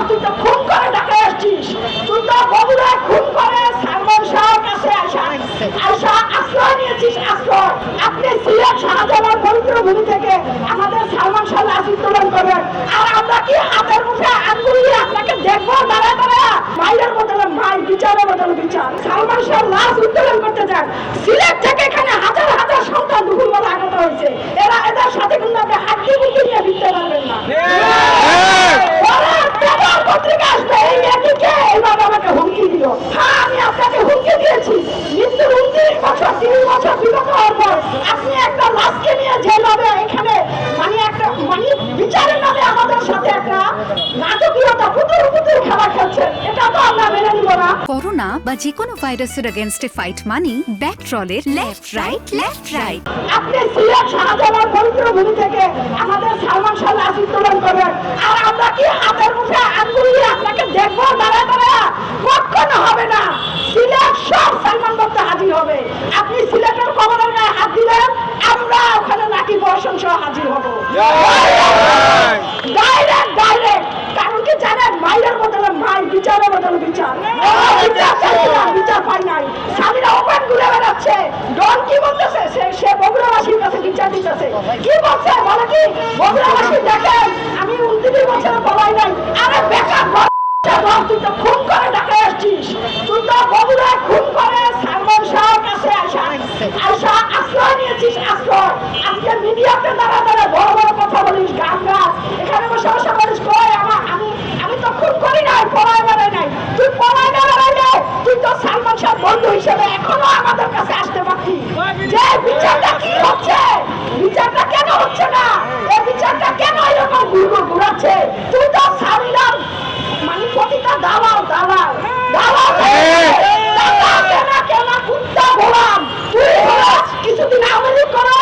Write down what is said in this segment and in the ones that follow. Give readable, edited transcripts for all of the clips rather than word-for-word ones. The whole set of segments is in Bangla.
তুই তো খুন করে ঢাকা আসছিস, তুই তো বগুড়া খুন করে সালমান শাহর কাছে আসা আশ্রয় নিয়েছিস। আশ্রয় আপনি সিলেট শাহজালাল পবিত্র ভূমি থেকে আমাদের সালমান শাহ লাশ উত্তোলন করবেন, আর আমরা কি হাতের মুঠে আঙ্গুল দিয়ে আপনাকে দেখবো দাঁড়া দাঁড়া? মায়ের বদলে মাই, বিচারের বদলে বিচার। সালমান শাহ লাশ উত্তোলন করতে চান সিলেট থেকে, এখানে হাজার হাজার সন্তান দুপুরবেলা আগত হয়েছে, এদের সাথে কিন্তু আপনি হাড্ডি মুখি নিয়ে দিতে পারবেন না। পত্রিকা আসবে এই মেয়েটিকে এইভাবে আমাকে হুমকি দিল। হ্যাঁ, আমি আপনাকে হুমকি দিয়েছি। মৃত্যুর 29 বছর 30 বছর বিগত হওয়ার পর আপনি একটা লাশকে নিয়ে যেভাবে এখানে একটা বিচারের নামে আমাদের সাথে একটা নাটকীয়তা পুতুল পুতুল খেলা খেলছেন, এটা তো আমরা মেনে নিব না। করোনা বা যে কোনো ভাইরাসের এগেইনস্টে ফাইট মানি ব্যাকট্রলের লেফট রাইট লেফট রাইট। আপনি সিলেট শাহজালাল পবিত্র ভূমি থেকে আমাদের সালমান শাহ লাশ উত্তোলন করবেন, আর আমরা কি হাতের মুঠে আঙ্গুল দিয়ে আপনাকে দেখবো দাঁড়া দাঁড়া? কখনো হবে না। সিলেট সব সালমান ভক্ত হাজির হবে। আপনি সিলেটের কবরের গায়ে হাত দিলেন, আমরা ওখানে নাকি বর্ষণ সহ হাজির হব। Direct direct. কারণ কি জানেন, মায়ের বদলে মাই, বিচারের বদলে বিচার। বিচার পাই নাই, স্বামীরা ওপেন ঘুরে বেড়াচ্ছে। ডন কি বলতেছে? সে বগুড়াবাসীর কাছে বিচার দিতেছে। কি বলছে বলে কি? বগুড়াবাসী দেখেন, আমি 29 বছর বলাই নাই। আরে বেকার তুই তো খুন করে ঢাকা আসছিস, তুই তো বগুড়া খুন করে সালমান শাহর কাছে আসা আশ্রয় নিয়েছিস। আশ্রয় আজকে মিডিয়াতে দাঁড়া দাঁড়া বড় বড় কথা বলিস, গান গাছ, এখানে বসে বসে বলিস কই আমি তো খুন করি নাই, পলায় বেড়াই নাই। তুই পলায় না বেড়াইলে তুই তো সালমান শাহ বন্ধু হিসেবে এখনো আমাদের কাছে আসতে পারতি। যে বিচারটা কি হচ্ছে, বিচারটা কেন হচ্ছে না, এই বিচারটা কেন এরকম ঘুরাচ্ছে? তুই তো স্বামীরার প্রতিটা দালাল দালাল দালাল কেনা কুত্তা বলাম। তুই কিছুদিন আওয়ামী লীগ করো,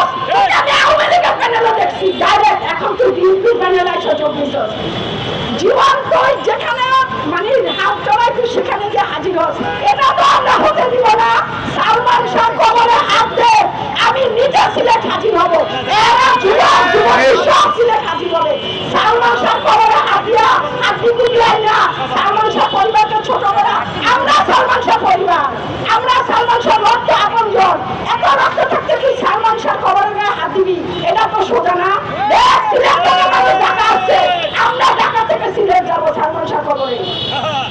আমি আওয়ামী লীগের প্যানেলে দেখছি ডাইরেক্ট। এখন তুই বিএনপি প্যানেলে এসে যোগ দিছস। জীবন তুই যেখানে হাত চড়াই তুই সেখানে যে হাজির হস, এটা তো আমরা হতে দিব না। সালমান শাহ কবরে হাত